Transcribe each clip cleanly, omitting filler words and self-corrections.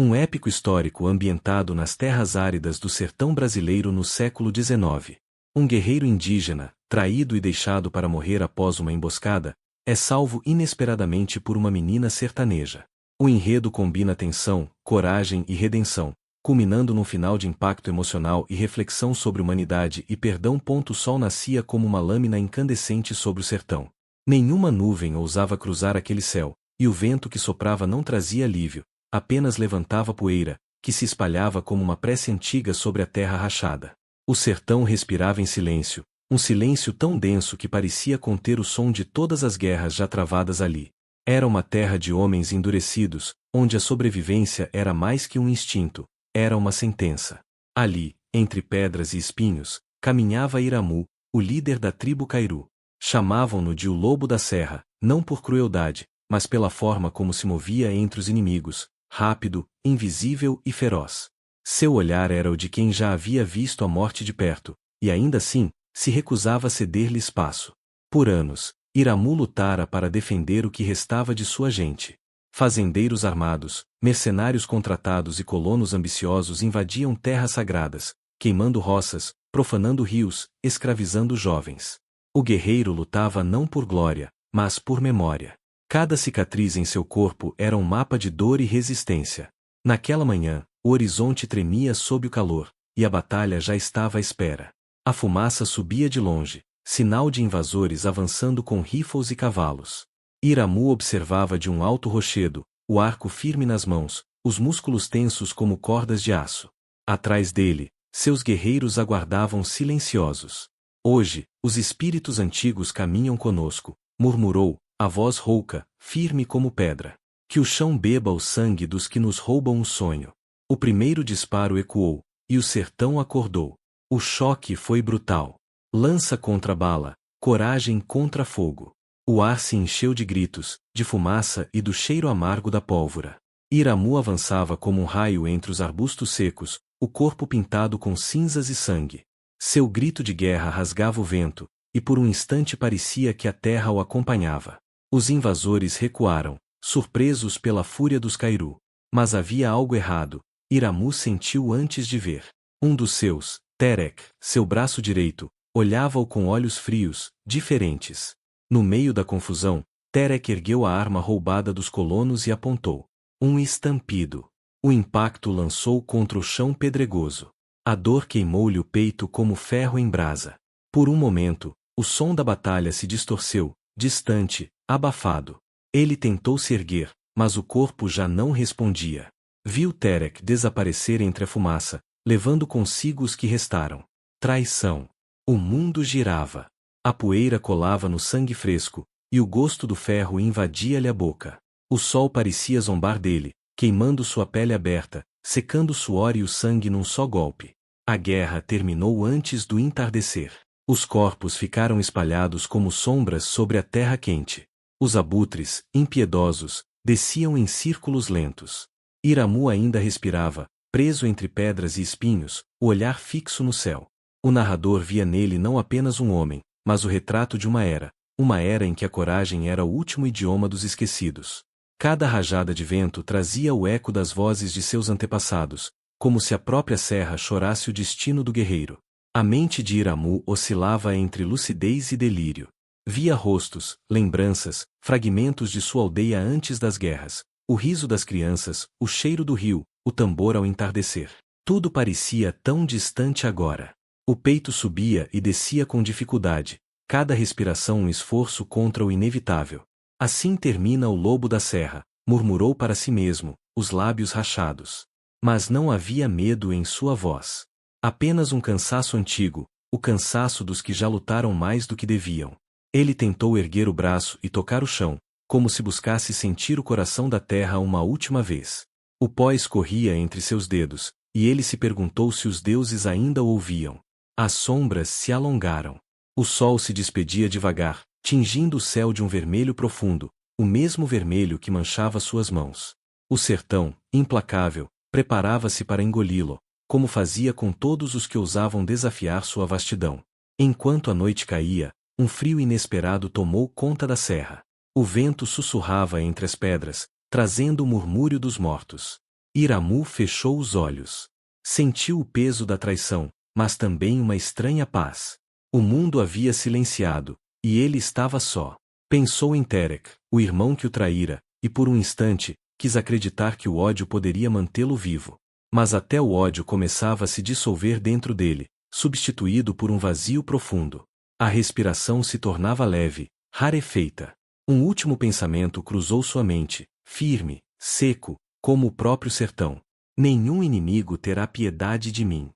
Um épico histórico ambientado nas terras áridas do sertão brasileiro no século XIX. Um guerreiro indígena, traído e deixado para morrer após uma emboscada, é salvo inesperadamente por uma menina sertaneja. O enredo combina tensão, coragem e redenção, culminando num final de impacto emocional e reflexão sobre humanidade e perdão. O sol nascia como uma lâmina incandescente sobre o sertão. Nenhuma nuvem ousava cruzar aquele céu, e o vento que soprava não trazia alívio, apenas levantava poeira, que se espalhava como uma prece antiga sobre a terra rachada. O sertão respirava em silêncio, um silêncio tão denso que parecia conter o som de todas as guerras já travadas ali. Era uma terra de homens endurecidos, onde a sobrevivência era mais que um instinto, era uma sentença. Ali, entre pedras e espinhos, caminhava Iramu, o líder da tribo Cairu. Chamavam-no de o Lobo da Serra, não por crueldade, mas pela forma como se movia entre os inimigos, rápido, invisível e feroz. Seu olhar era o de quem já havia visto a morte de perto, e ainda assim, se recusava a ceder-lhe espaço. Por anos, Iramu lutara para defender o que restava de sua gente. Fazendeiros armados, mercenários contratados e colonos ambiciosos invadiam terras sagradas, queimando roças, profanando rios, escravizando jovens. O guerreiro lutava não por glória, mas por memória. Cada cicatriz em seu corpo era um mapa de dor e resistência. Naquela manhã, o horizonte tremia sob o calor, e a batalha já estava à espera. A fumaça subia de longe, sinal de invasores avançando com rifles e cavalos. Iramu observava de um alto rochedo, o arco firme nas mãos, os músculos tensos como cordas de aço. Atrás dele, seus guerreiros aguardavam silenciosos. Hoje, os espíritos antigos caminham conosco, murmurou, a voz rouca, firme como pedra. Que o chão beba o sangue dos que nos roubam o sonho. O primeiro disparo ecoou, e o sertão acordou. O choque foi brutal. Lança contra bala, coragem contra fogo. O ar se encheu de gritos, de fumaça e do cheiro amargo da pólvora. Iramu avançava como um raio entre os arbustos secos, o corpo pintado com cinzas e sangue. Seu grito de guerra rasgava o vento, e por um instante parecia que a terra o acompanhava. Os invasores recuaram, surpresos pela fúria dos Cairu. Mas havia algo errado, Iramu sentiu antes de ver. Um dos seus, Terek, seu braço direito, olhava-o com olhos frios, diferentes. No meio da confusão, Terek ergueu a arma roubada dos colonos e apontou. Um estampido. O impacto lançou contra o chão pedregoso. A dor queimou-lhe o peito como ferro em brasa. Por um momento, o som da batalha se distorceu, distante, abafado. Ele tentou se erguer, mas o corpo já não respondia. Viu Terek desaparecer entre a fumaça, levando consigo os que restaram. Traição. O mundo girava. A poeira colava no sangue fresco, e o gosto do ferro invadia-lhe a boca. O sol parecia zombar dele, queimando sua pele aberta, secando o suor e o sangue num só golpe. A guerra terminou antes do entardecer. Os corpos ficaram espalhados como sombras sobre a terra quente. Os abutres, impiedosos, desciam em círculos lentos. Iramu ainda respirava, preso entre pedras e espinhos, o olhar fixo no céu. O narrador via nele não apenas um homem, mas o retrato de uma era em que a coragem era o último idioma dos esquecidos. Cada rajada de vento trazia o eco das vozes de seus antepassados, como se a própria serra chorasse o destino do guerreiro. A mente de Iramu oscilava entre lucidez e delírio. Via rostos, lembranças, fragmentos de sua aldeia antes das guerras, o riso das crianças, o cheiro do rio, o tambor ao entardecer. Tudo parecia tão distante agora. O peito subia e descia com dificuldade, cada respiração um esforço contra o inevitável. Assim termina o Lobo da Serra, murmurou para si mesmo, os lábios rachados. Mas não havia medo em sua voz. Apenas um cansaço antigo, o cansaço dos que já lutaram mais do que deviam. Ele tentou erguer o braço e tocar o chão, como se buscasse sentir o coração da terra uma última vez. O pó escorria entre seus dedos, e ele se perguntou se os deuses ainda o ouviam. As sombras se alongaram. O sol se despedia devagar, tingindo o céu de um vermelho profundo, o mesmo vermelho que manchava suas mãos. O sertão, implacável, preparava-se para engoli-lo, como fazia com todos os que ousavam desafiar sua vastidão. Enquanto a noite caía, um frio inesperado tomou conta da serra. O vento sussurrava entre as pedras, trazendo o murmúrio dos mortos. Iramu fechou os olhos. Sentiu o peso da traição, mas também uma estranha paz. O mundo havia silenciado, e ele estava só. Pensou em Terek, o irmão que o traíra, e por um instante, quis acreditar que o ódio poderia mantê-lo vivo. Mas até o ódio começava a se dissolver dentro dele, substituído por um vazio profundo. A respiração se tornava leve, rarefeita. Um último pensamento cruzou sua mente, firme, seco, como o próprio sertão. Nenhum inimigo terá piedade de mim.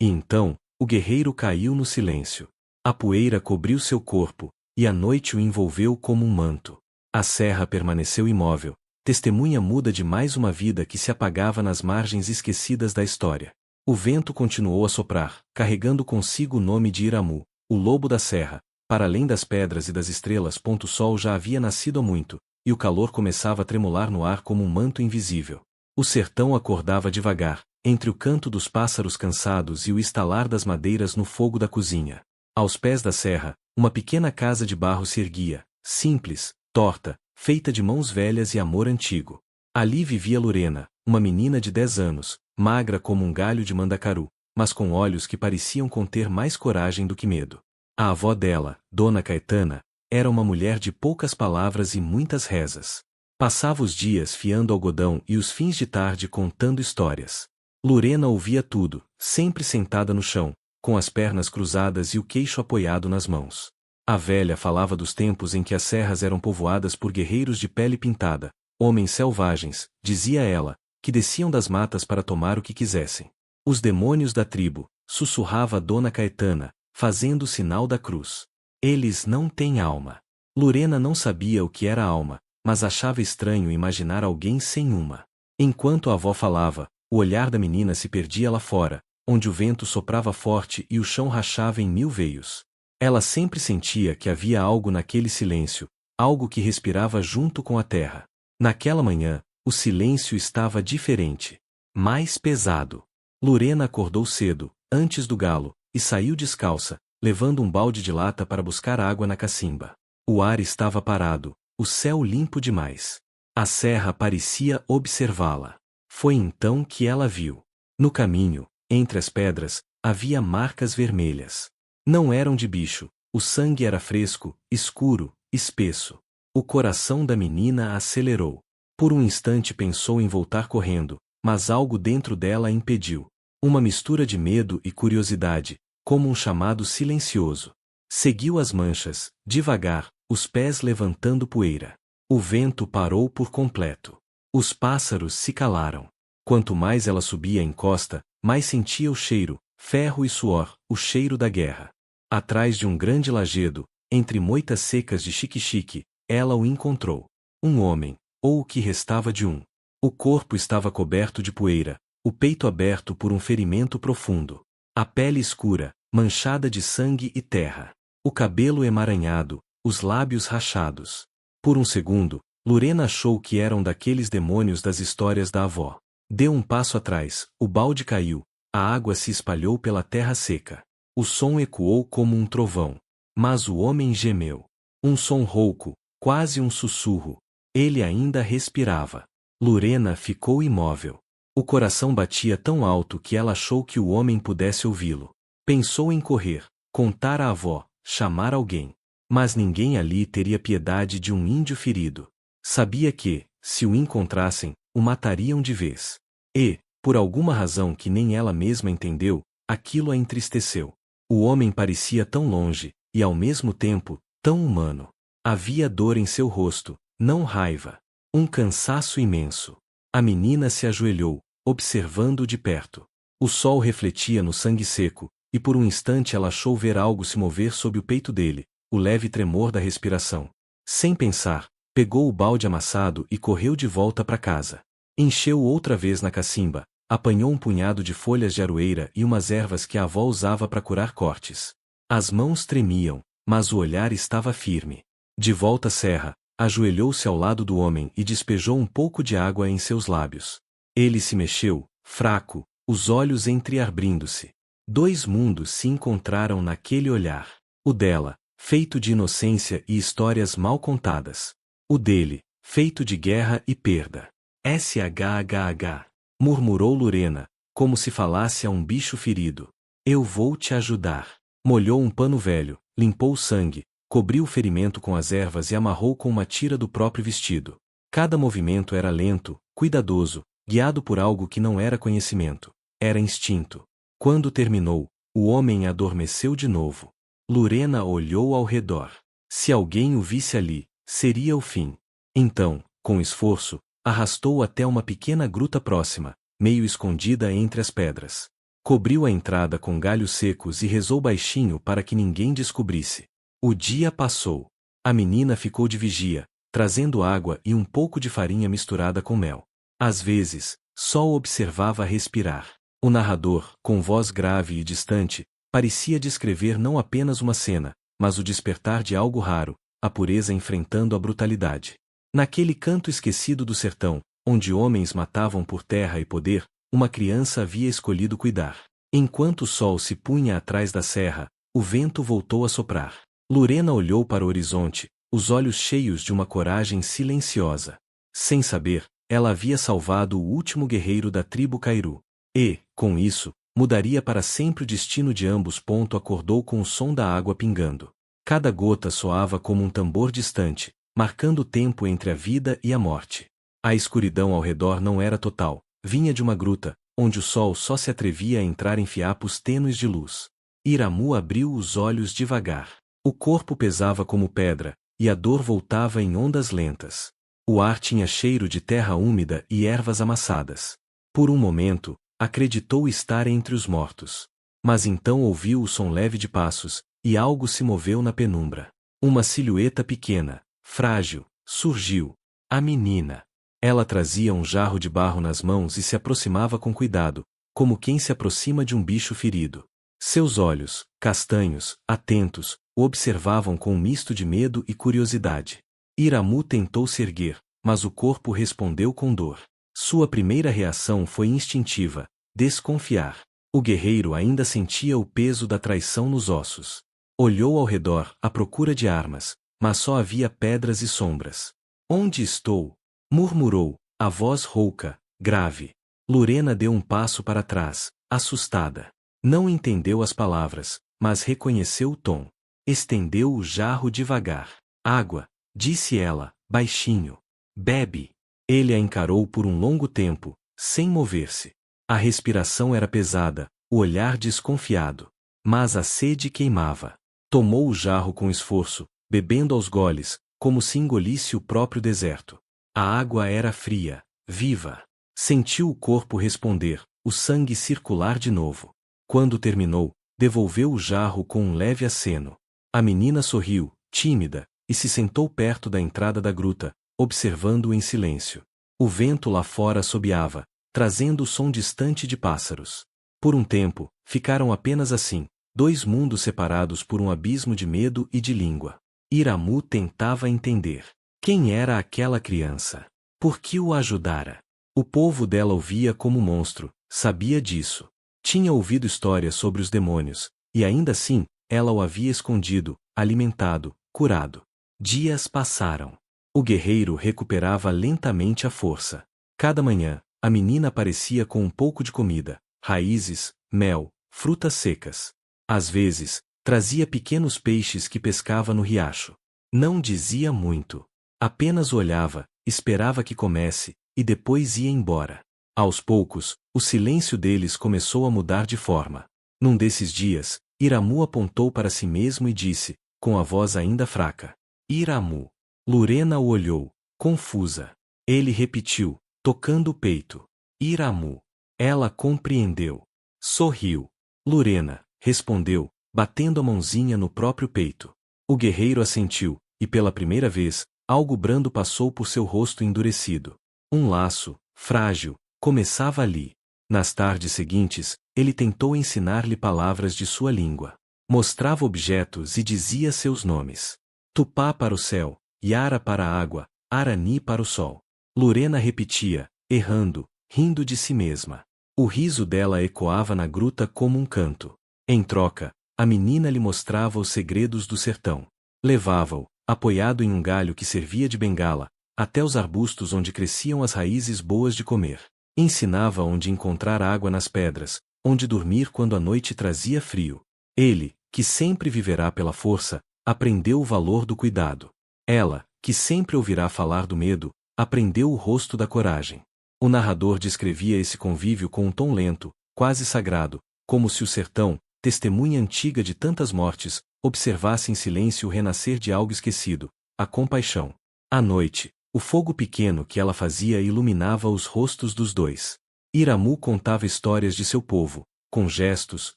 E então, o guerreiro caiu no silêncio. A poeira cobriu seu corpo, e a noite o envolveu como um manto. A serra permaneceu imóvel, testemunha muda de mais uma vida que se apagava nas margens esquecidas da história. O vento continuou a soprar, carregando consigo o nome de Iramu, o lobo da serra. Para além das pedras e das estrelas. O sol já havia nascido há muito, e o calor começava a tremular no ar como um manto invisível. O sertão acordava devagar, entre o canto dos pássaros cansados e o estalar das madeiras no fogo da cozinha. Aos pés da serra, uma pequena casa de barro se erguia, simples, torta, feita de mãos velhas e amor antigo. Ali vivia Lurena, uma menina de 10 anos, magra como um galho de mandacaru, mas com olhos que pareciam conter mais coragem do que medo. A avó dela, Dona Caetana, era uma mulher de poucas palavras e muitas rezas. Passava os dias fiando algodão e os fins de tarde contando histórias. Lurena ouvia tudo, sempre sentada no chão, com as pernas cruzadas e o queixo apoiado nas mãos. A velha falava dos tempos em que as serras eram povoadas por guerreiros de pele pintada, homens selvagens, dizia ela, que desciam das matas para tomar o que quisessem. Os demônios da tribo, sussurrava Dona Caetana, fazendo o sinal da cruz. Eles não têm alma. Lurena não sabia o que era alma, mas achava estranho imaginar alguém sem uma. Enquanto a avó falava, o olhar da menina se perdia lá fora, onde o vento soprava forte e o chão rachava em mil veios. Ela sempre sentia que havia algo naquele silêncio, algo que respirava junto com a terra. Naquela manhã, o silêncio estava diferente. Mais pesado. Lurena acordou cedo, antes do galo, e saiu descalça, levando um balde de lata para buscar água na cacimba. O ar estava parado, o céu limpo demais. A serra parecia observá-la. Foi então que ela viu. No caminho, entre as pedras, havia marcas vermelhas. Não eram de bicho, o sangue era fresco, escuro, espesso. O coração da menina acelerou. Por um instante pensou em voltar correndo, mas algo dentro dela a impediu. Uma mistura de medo e curiosidade, como um chamado silencioso. Seguiu as manchas, devagar, os pés levantando poeira. O vento parou por completo. Os pássaros se calaram. Quanto mais ela subia a encosta, mais sentia o cheiro, ferro e suor, o cheiro da guerra. Atrás de um grande lajedo, entre moitas secas de xique-xique, ela o encontrou. Um homem, ou o que restava de um. O corpo estava coberto de poeira, o peito aberto por um ferimento profundo. A pele escura, manchada de sangue e terra. O cabelo emaranhado, os lábios rachados. Por um segundo, Lurena achou que eram daqueles demônios das histórias da avó. Deu um passo atrás, o balde caiu, a água se espalhou pela terra seca. O som ecoou como um trovão. Mas o homem gemeu. Um som rouco, quase um sussurro. Ele ainda respirava. Lurena ficou imóvel. O coração batia tão alto que ela achou que o homem pudesse ouvi-lo. Pensou em correr, contar à avó, chamar alguém. Mas ninguém ali teria piedade de um índio ferido. Sabia que, se o encontrassem, o matariam de vez. E, por alguma razão que nem ela mesma entendeu, aquilo a entristeceu. O homem parecia tão longe, e ao mesmo tempo, tão humano. Havia dor em seu rosto, não raiva. Um cansaço imenso. A menina se ajoelhou, observando-o de perto. O sol refletia no sangue seco, e por um instante ela achou ver algo se mover sob o peito dele, o leve tremor da respiração. Sem pensar, pegou o balde amassado e correu de volta para casa. Encheu outra vez na cacimba, apanhou um punhado de folhas de aroeira e umas ervas que a avó usava para curar cortes. As mãos tremiam, mas o olhar estava firme. De volta à serra, ajoelhou-se ao lado do homem e despejou um pouco de água em seus lábios. Ele se mexeu, fraco, os olhos entreabrindo-se. Dois mundos se encontraram naquele olhar. O dela, feito de inocência e histórias mal contadas. O dele, feito de guerra e perda. SHHH murmurou Lurena, como se falasse a um bicho ferido. Eu vou te ajudar. Molhou um pano velho, limpou o sangue, cobriu o ferimento com as ervas e amarrou com uma tira do próprio vestido. Cada movimento era lento, cuidadoso, guiado por algo que não era conhecimento. Era instinto. Quando terminou, o homem adormeceu de novo. Lurena olhou ao redor. Se alguém o visse ali, seria o fim. Então, com esforço, arrastou-o até uma pequena gruta próxima, meio escondida entre as pedras. Cobriu a entrada com galhos secos e rezou baixinho para que ninguém descobrisse. O dia passou. A menina ficou de vigia, trazendo água e um pouco de farinha misturada com mel. Às vezes, só o observava respirar. O narrador, com voz grave e distante, parecia descrever não apenas uma cena, mas o despertar de algo raro, a pureza enfrentando a brutalidade. Naquele canto esquecido do sertão, onde homens matavam por terra e poder, uma criança havia escolhido cuidar. Enquanto o sol se punha atrás da serra, o vento voltou a soprar. Lurena olhou para o horizonte, os olhos cheios de uma coragem silenciosa. Sem saber, ela havia salvado o último guerreiro da tribo Cairu. E, com isso, mudaria para sempre o destino de ambos. Acordou com o som da água pingando. Cada gota soava como um tambor distante, marcando o tempo entre a vida e a morte. A escuridão ao redor não era total, vinha de uma gruta, onde o sol só se atrevia a entrar em fiapos tênues de luz. Iramu abriu os olhos devagar. O corpo pesava como pedra, e a dor voltava em ondas lentas. O ar tinha cheiro de terra úmida e ervas amassadas. Por um momento, acreditou estar entre os mortos. Mas então ouviu o som leve de passos, e algo se moveu na penumbra. Uma silhueta pequena, frágil, surgiu. A menina. Ela trazia um jarro de barro nas mãos e se aproximava com cuidado, como quem se aproxima de um bicho ferido. Seus olhos, castanhos, atentos, o observavam com um misto de medo e curiosidade. Iramu tentou se erguer, mas o corpo respondeu com dor. Sua primeira reação foi instintiva, desconfiar. O guerreiro ainda sentia o peso da traição nos ossos. Olhou ao redor, à procura de armas, mas só havia pedras e sombras. Onde estou? Murmurou, a voz rouca, grave. Lurena deu um passo para trás, assustada. Não entendeu as palavras, mas reconheceu o tom. Estendeu o jarro devagar. Água, disse ela, baixinho. Bebe. Ele a encarou por um longo tempo, sem mover-se. A respiração era pesada, o olhar desconfiado. Mas a sede queimava. Tomou o jarro com esforço, bebendo aos goles, como se engolisse o próprio deserto. A água era fria, viva. Sentiu o corpo responder, o sangue circular de novo. Quando terminou, devolveu o jarro com um leve aceno. A menina sorriu, tímida, e se sentou perto da entrada da gruta, observando-o em silêncio. O vento lá fora assobiava, trazendo o som distante de pássaros. Por um tempo, ficaram apenas assim, dois mundos separados por um abismo de medo e de língua. Iramu tentava entender. Quem era aquela criança? Por que o ajudara? O povo dela ouvia como monstro, sabia disso. Tinha ouvido histórias sobre os demônios, e ainda assim, ela o havia escondido, alimentado, curado. Dias passaram. O guerreiro recuperava lentamente a força. Cada manhã, a menina aparecia com um pouco de comida, raízes, mel, frutas secas. Às vezes, trazia pequenos peixes que pescava no riacho. Não dizia muito. Apenas olhava, esperava que comesse, e depois ia embora. Aos poucos, o silêncio deles começou a mudar de forma. Num desses dias, Iramu apontou para si mesmo e disse, com a voz ainda fraca: Iramu. Lurena o olhou, confusa. Ele repetiu, tocando o peito: Iramu. Ela compreendeu. Sorriu. Lurena, respondeu, batendo a mãozinha no próprio peito. O guerreiro assentiu, e pela primeira vez, algo brando passou por seu rosto endurecido. Um laço, frágil, começava ali. Nas tardes seguintes, ele tentou ensinar-lhe palavras de sua língua. Mostrava objetos e dizia seus nomes. Tupá para o céu, Yara para a água, Arani para o sol. Lurena repetia, errando, rindo de si mesma. O riso dela ecoava na gruta como um canto. Em troca, a menina lhe mostrava os segredos do sertão. Levava-o, apoiado em um galho que servia de bengala, até os arbustos onde cresciam as raízes boas de comer. Ensinava onde encontrar água nas pedras, onde dormir quando a noite trazia frio. Ele, que sempre viverá pela força, aprendeu o valor do cuidado. Ela, que sempre ouvirá falar do medo, aprendeu o rosto da coragem. O narrador descrevia esse convívio com um tom lento, quase sagrado, como se o sertão, testemunha antiga de tantas mortes, observasse em silêncio o renascer de algo esquecido, a compaixão. À noite, o fogo pequeno que ela fazia iluminava os rostos dos dois. Iramu contava histórias de seu povo, com gestos,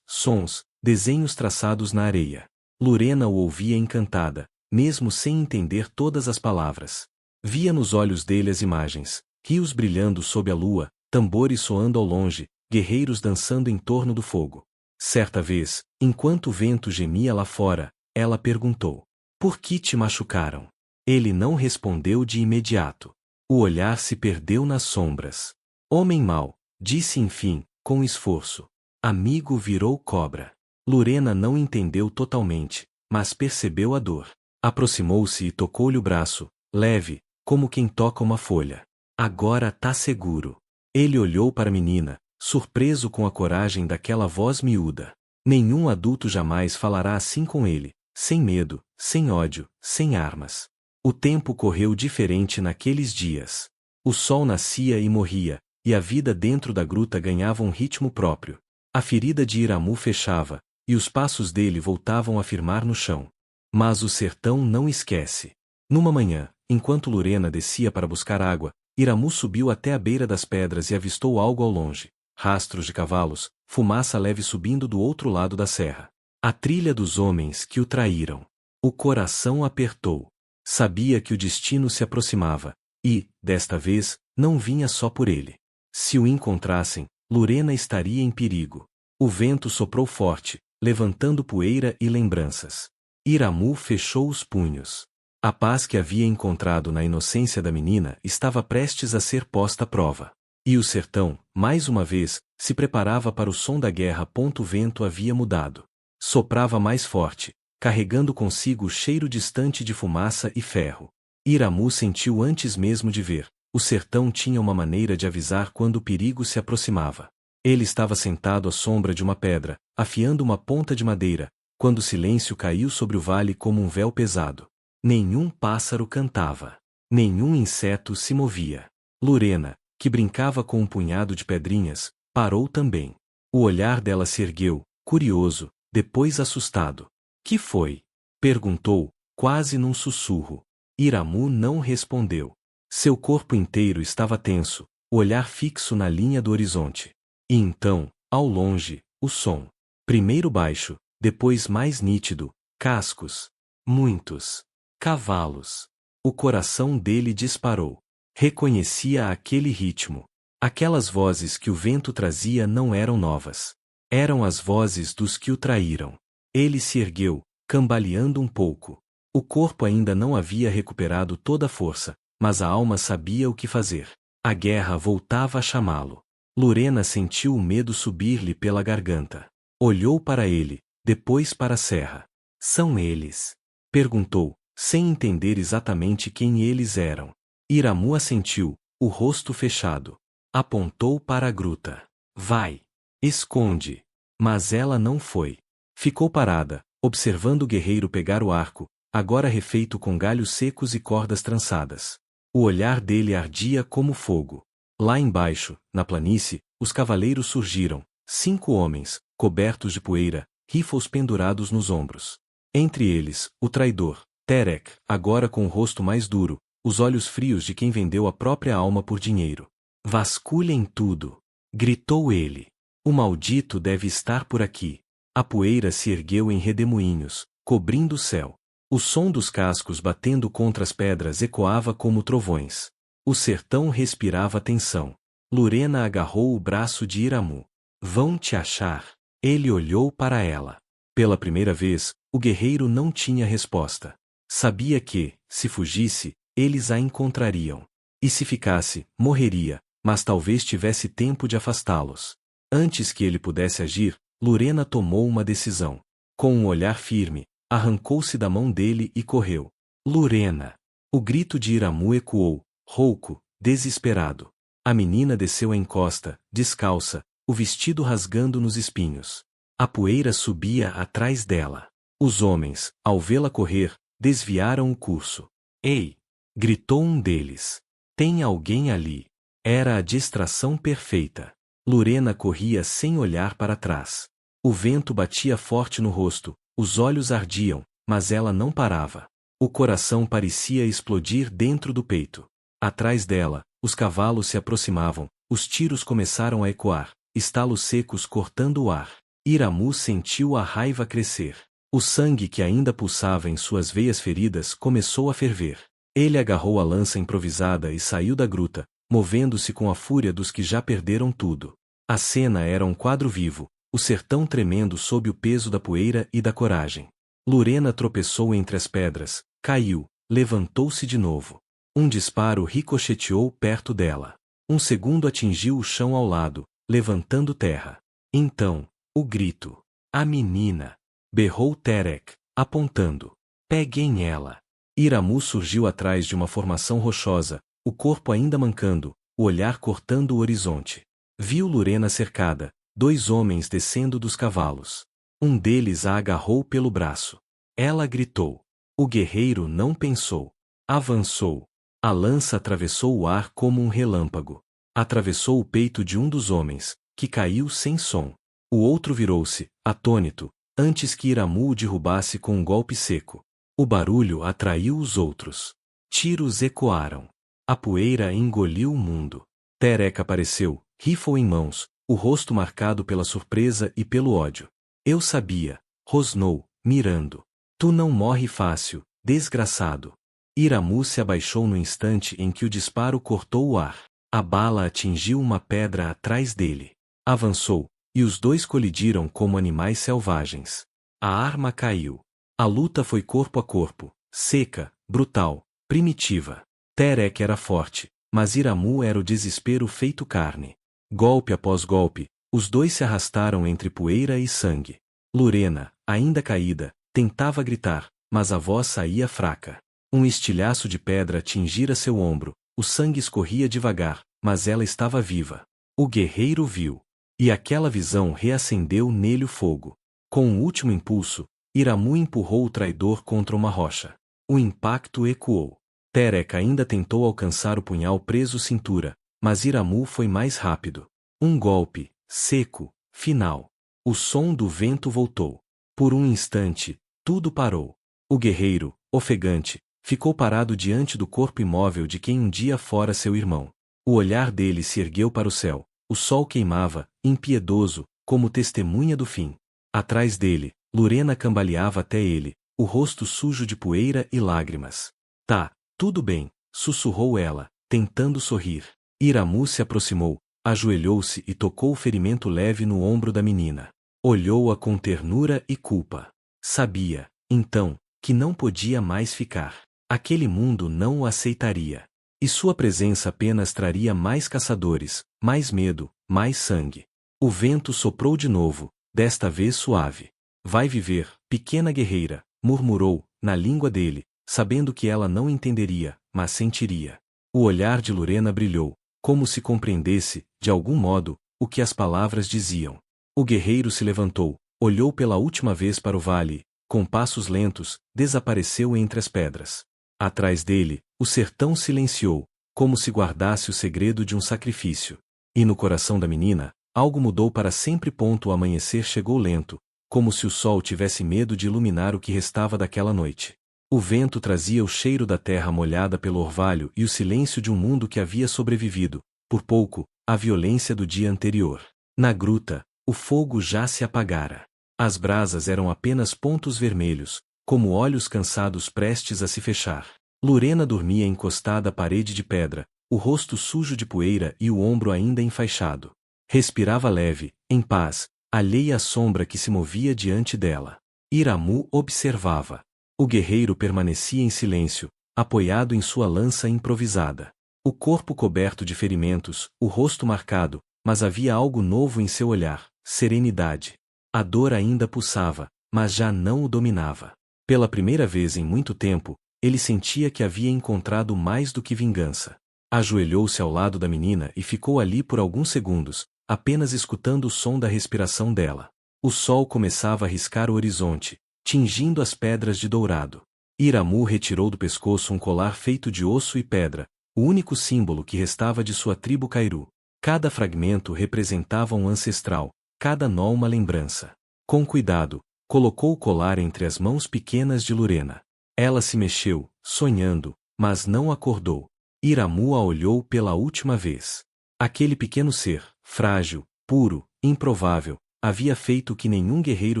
sons, desenhos traçados na areia. Lurena o ouvia encantada, mesmo sem entender todas as palavras. Via nos olhos dele as imagens, rios brilhando sob a lua, tambores soando ao longe, guerreiros dançando em torno do fogo. Certa vez, enquanto o vento gemia lá fora, ela perguntou: "Por que te machucaram?" Ele não respondeu de imediato. O olhar se perdeu nas sombras. "Homem mau", disse enfim, com esforço. "Amigo virou cobra." Lurena não entendeu totalmente, mas percebeu a dor. Aproximou-se e tocou-lhe o braço, leve, como quem toca uma folha. "Agora tá seguro." Ele olhou para a menina, surpreso com a coragem daquela voz miúda. Nenhum adulto jamais falará assim com ele, sem medo, sem ódio, sem armas. O tempo correu diferente naqueles dias. O sol nascia e morria, e a vida dentro da gruta ganhava um ritmo próprio. A ferida de Iramu fechava, e os passos dele voltavam a firmar no chão. Mas o sertão não esquece. Numa manhã, enquanto Lurena descia para buscar água, Iramu subiu até a beira das pedras e avistou algo ao longe. Rastros de cavalos, fumaça leve subindo do outro lado da serra. A trilha dos homens que o traíram. O coração apertou. Sabia que o destino se aproximava, e, desta vez, não vinha só por ele. Se o encontrassem, Lurena estaria em perigo. O vento soprou forte, levantando poeira e lembranças. Iramu fechou os punhos. A paz que havia encontrado na inocência da menina estava prestes a ser posta à prova. E o sertão, mais uma vez, se preparava para o som da guerra. O vento havia mudado. Soprava mais forte, carregando consigo o cheiro distante de fumaça e ferro. Iramu sentiu antes mesmo de ver. O sertão tinha uma maneira de avisar quando o perigo se aproximava. Ele estava sentado à sombra de uma pedra, afiando uma ponta de madeira, quando o silêncio caiu sobre o vale como um véu pesado. Nenhum pássaro cantava. Nenhum inseto se movia. Lurena, que brincava com um punhado de pedrinhas, parou também. O olhar dela se ergueu, curioso, depois assustado. "Que foi?" perguntou, quase num sussurro. Iramu não respondeu. Seu corpo inteiro estava tenso, o olhar fixo na linha do horizonte. E então, ao longe, o som. Primeiro baixo, depois mais nítido, cascos. Muitos. Cavalos. O coração dele disparou. Reconhecia aquele ritmo. Aquelas vozes que o vento trazia não eram novas. Eram as vozes dos que o traíram. Ele se ergueu, cambaleando um pouco. O corpo ainda não havia recuperado toda a força, mas a alma sabia o que fazer. A guerra voltava a chamá-lo. Lurena sentiu o medo subir-lhe pela garganta. Olhou para ele, depois para a serra. "São eles?" perguntou, sem entender exatamente quem eles eram. Iramu assentiu, o rosto fechado. Apontou para a gruta. "Vai. Esconde." Mas ela não foi. Ficou parada, observando o guerreiro pegar o arco, agora refeito com galhos secos e cordas trançadas. O olhar dele ardia como fogo. Lá embaixo, na planície, os cavaleiros surgiram, 5 homens, cobertos de poeira, rifles pendurados nos ombros. Entre eles, o traidor, Terek, agora com o rosto mais duro, os olhos frios de quem vendeu a própria alma por dinheiro. "Vasculhem tudo!" gritou ele. "O maldito deve estar por aqui." A poeira se ergueu em redemoinhos, cobrindo o céu. O som dos cascos batendo contra as pedras ecoava como trovões. O sertão respirava tensão. Lurena agarrou o braço de Iramu. "Vão te achar." Ele olhou para ela. Pela primeira vez, o guerreiro não tinha resposta. Sabia que, se fugisse, eles a encontrariam. E se ficasse, morreria, mas talvez tivesse tempo de afastá-los. Antes que ele pudesse agir, Lurena tomou uma decisão. Com um olhar firme, arrancou-se da mão dele e correu. "Lurena!" O grito de Iramu ecoou, rouco, desesperado. A menina desceu a encosta, descalça, o vestido rasgando nos espinhos. A poeira subia atrás dela. Os homens, ao vê-la correr, desviaram o curso. Ei! Gritou um deles. Tem alguém ali. Era a distração perfeita. Lorena corria sem olhar para trás. O vento batia forte no rosto, os olhos ardiam, mas ela não parava. O coração parecia explodir dentro do peito. Atrás dela, os cavalos se aproximavam, os tiros começaram a ecoar, estalos secos cortando o ar. Iramu sentiu a raiva crescer. O sangue que ainda pulsava em suas veias feridas começou a ferver. Ele agarrou a lança improvisada e saiu da gruta, movendo-se com a fúria dos que já perderam tudo. A cena era um quadro vivo, o sertão tremendo sob o peso da poeira e da coragem. Lorena tropeçou entre as pedras, caiu, levantou-se de novo. Um disparo ricocheteou perto dela. Um segundo atingiu o chão ao lado, levantando terra. Então, o grito. A menina! Berrou Terek, apontando. Peguem ela! Iramu surgiu atrás de uma formação rochosa, o corpo ainda mancando, o olhar cortando o horizonte. Viu Lorena cercada, 2 homens descendo dos cavalos. Um deles a agarrou pelo braço. Ela gritou. O guerreiro não pensou. Avançou. A lança atravessou o ar como um relâmpago. Atravessou o peito de um dos homens, que caiu sem som. O outro virou-se, atônito, antes que Iramu o derrubasse com um golpe seco. O barulho atraiu os outros. Tiros ecoaram. A poeira engoliu o mundo. Terek apareceu, rifle em mãos, o rosto marcado pela surpresa e pelo ódio. Eu sabia, rosnou, mirando. Tu não morre fácil, desgraçado. Iramu se abaixou no instante em que o disparo cortou o ar. A bala atingiu uma pedra atrás dele. Avançou, e os 2 colidiram como animais selvagens. A arma caiu. A luta foi corpo a corpo, seca, brutal, primitiva. Terek era forte, mas Iramu era o desespero feito carne. Golpe após golpe, os 2 se arrastaram entre poeira e sangue. Lorena, ainda caída, tentava gritar, mas a voz saía fraca. Um estilhaço de pedra atingira seu ombro, o sangue escorria devagar, mas ela estava viva. O guerreiro viu. E aquela visão reacendeu nele o fogo. Com um último impulso, Iramu empurrou o traidor contra uma rocha. O impacto ecoou. Terek ainda tentou alcançar o punhal preso cintura, mas Iramu foi mais rápido. Um golpe, seco, final. O som do vento voltou. Por um instante, tudo parou. O guerreiro, ofegante, ficou parado diante do corpo imóvel de quem um dia fora seu irmão. O olhar dele se ergueu para o céu. O sol queimava, impiedoso, como testemunha do fim. Atrás dele, Lorena cambaleava até ele, o rosto sujo de poeira e lágrimas. Tá, tudo bem, sussurrou ela, tentando sorrir. Iramu se aproximou, ajoelhou-se e tocou o ferimento leve no ombro da menina. Olhou-a com ternura e culpa. Sabia, então, que não podia mais ficar. Aquele mundo não o aceitaria. E sua presença apenas traria mais caçadores, mais medo, mais sangue. O vento soprou de novo, desta vez suave. Vai viver, pequena guerreira, murmurou, na língua dele, sabendo que ela não entenderia, mas sentiria. O olhar de Lorena brilhou, como se compreendesse, de algum modo, o que as palavras diziam. O guerreiro se levantou, olhou pela última vez para o vale, com passos lentos, desapareceu entre as pedras. Atrás dele, o sertão silenciou, como se guardasse o segredo de um sacrifício. E no coração da menina, algo mudou para sempre. O amanhecer chegou lento, como se o sol tivesse medo de iluminar o que restava daquela noite. O vento trazia o cheiro da terra molhada pelo orvalho e o silêncio de um mundo que havia sobrevivido, por pouco, à violência do dia anterior. Na gruta, o fogo já se apagara. As brasas eram apenas pontos vermelhos, como olhos cansados prestes a se fechar. Lorena dormia encostada à parede de pedra, o rosto sujo de poeira e o ombro ainda enfaixado. Respirava leve, em paz, alheia à sombra que se movia diante dela. Iramu observava. O guerreiro permanecia em silêncio, apoiado em sua lança improvisada. O corpo coberto de ferimentos, o rosto marcado, mas havia algo novo em seu olhar, serenidade. A dor ainda pulsava, mas já não o dominava. Pela primeira vez em muito tempo, ele sentia que havia encontrado mais do que vingança. Ajoelhou-se ao lado da menina e ficou ali por alguns segundos, apenas escutando o som da respiração dela. O sol começava a riscar o horizonte, tingindo as pedras de dourado. Iramu retirou do pescoço um colar feito de osso e pedra, o único símbolo que restava de sua tribo Kairu. Cada fragmento representava um ancestral, cada nó uma lembrança. Com cuidado, colocou o colar entre as mãos pequenas de Lurena. Ela se mexeu, sonhando, mas não acordou. Iramu a olhou pela última vez. Aquele pequeno ser, frágil, puro, improvável, havia feito o que nenhum guerreiro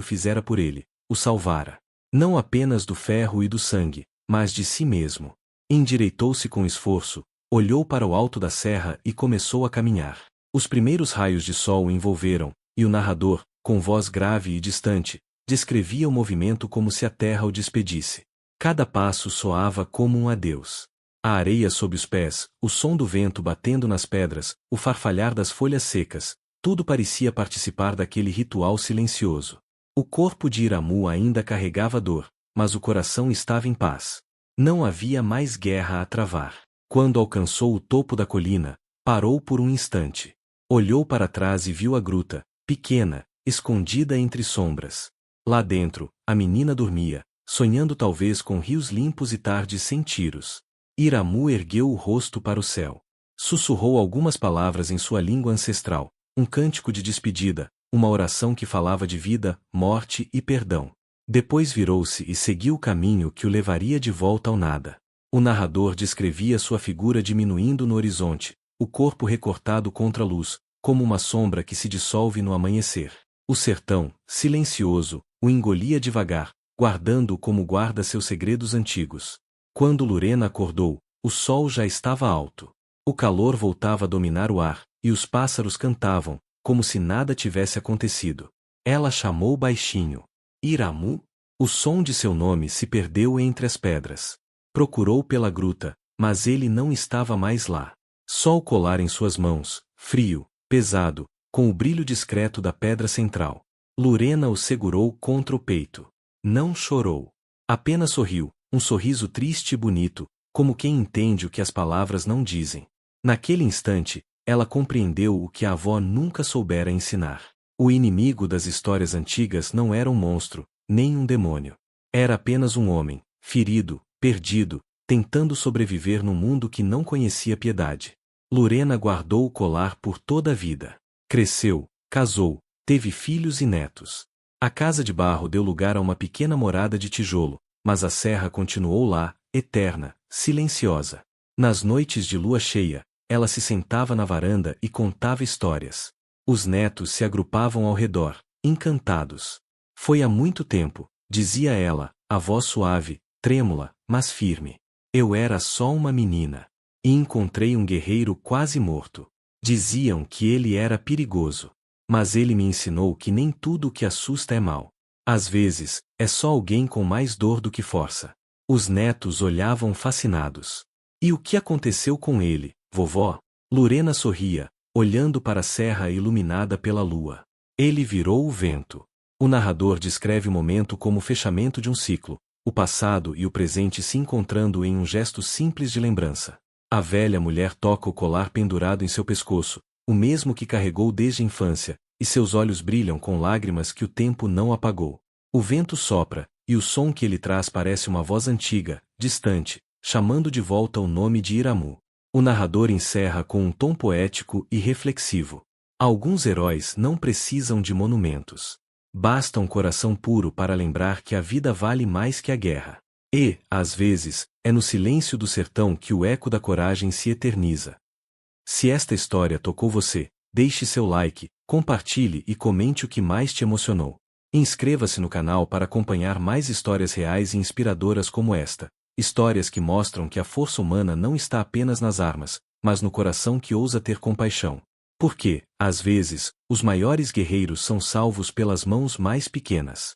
fizera por ele, o salvara. Não apenas do ferro e do sangue, mas de si mesmo. Endireitou-se com esforço, olhou para o alto da serra e começou a caminhar. Os primeiros raios de sol o envolveram, e o narrador, com voz grave e distante, descrevia o movimento como se a terra o despedisse. Cada passo soava como um adeus. A areia sob os pés, o som do vento batendo nas pedras, o farfalhar das folhas secas, tudo parecia participar daquele ritual silencioso. O corpo de Iramu ainda carregava dor, mas o coração estava em paz. Não havia mais guerra a travar. Quando alcançou o topo da colina, parou por um instante. Olhou para trás e viu a gruta, pequena, escondida entre sombras. Lá dentro, a menina dormia, sonhando talvez com rios limpos e tardes sem tiros. Iramu ergueu o rosto para o céu. Sussurrou algumas palavras em sua língua ancestral, um cântico de despedida, uma oração que falava de vida, morte e perdão. Depois virou-se e seguiu o caminho que o levaria de volta ao nada. O narrador descrevia sua figura diminuindo no horizonte, o corpo recortado contra a luz, como uma sombra que se dissolve no amanhecer. O sertão, silencioso, o engolia devagar, guardando-o como guarda seus segredos antigos. Quando Lurena acordou, o sol já estava alto. O calor voltava a dominar o ar, e os pássaros cantavam, como se nada tivesse acontecido. Ela chamou baixinho. Iramu? O som de seu nome se perdeu entre as pedras. Procurou pela gruta, mas ele não estava mais lá. Só o colar em suas mãos, frio, pesado, com o brilho discreto da pedra central. Lurena o segurou contra o peito. Não chorou. Apenas sorriu, um sorriso triste e bonito, como quem entende o que as palavras não dizem. Naquele instante, ela compreendeu o que a avó nunca soubera ensinar. O inimigo das histórias antigas não era um monstro, nem um demônio. Era apenas um homem, ferido, perdido, tentando sobreviver num mundo que não conhecia piedade. Lurena guardou o colar por toda a vida. Cresceu, casou, teve filhos e netos. A casa de barro deu lugar a uma pequena morada de tijolo, mas a serra continuou lá, eterna, silenciosa. Nas noites de lua cheia, ela se sentava na varanda e contava histórias. Os netos se agrupavam ao redor, encantados. Foi há muito tempo, dizia ela, a voz suave, trêmula, mas firme. Eu era só uma menina. E encontrei um guerreiro quase morto. Diziam que ele era perigoso. Mas ele me ensinou que nem tudo o que assusta é mal. Às vezes, é só alguém com mais dor do que força. Os netos olhavam fascinados. E o que aconteceu com ele, vovó? Lurena sorria, olhando para a serra iluminada pela lua. Ele virou o vento. O narrador descreve o momento como o fechamento de um ciclo, o passado e o presente se encontrando em um gesto simples de lembrança. A velha mulher toca o colar pendurado em seu pescoço, o mesmo que carregou desde a infância, e seus olhos brilham com lágrimas que o tempo não apagou. O vento sopra, e o som que ele traz parece uma voz antiga, distante, chamando de volta o nome de Iramu. O narrador encerra com um tom poético e reflexivo. Alguns heróis não precisam de monumentos. Basta um coração puro para lembrar que a vida vale mais que a guerra. E, às vezes, é no silêncio do sertão que o eco da coragem se eterniza. Se esta história tocou você, deixe seu like, compartilhe e comente o que mais te emocionou. Inscreva-se no canal para acompanhar mais histórias reais e inspiradoras como esta. Histórias que mostram que a força humana não está apenas nas armas, mas no coração que ousa ter compaixão. Porque, às vezes, os maiores guerreiros são salvos pelas mãos mais pequenas.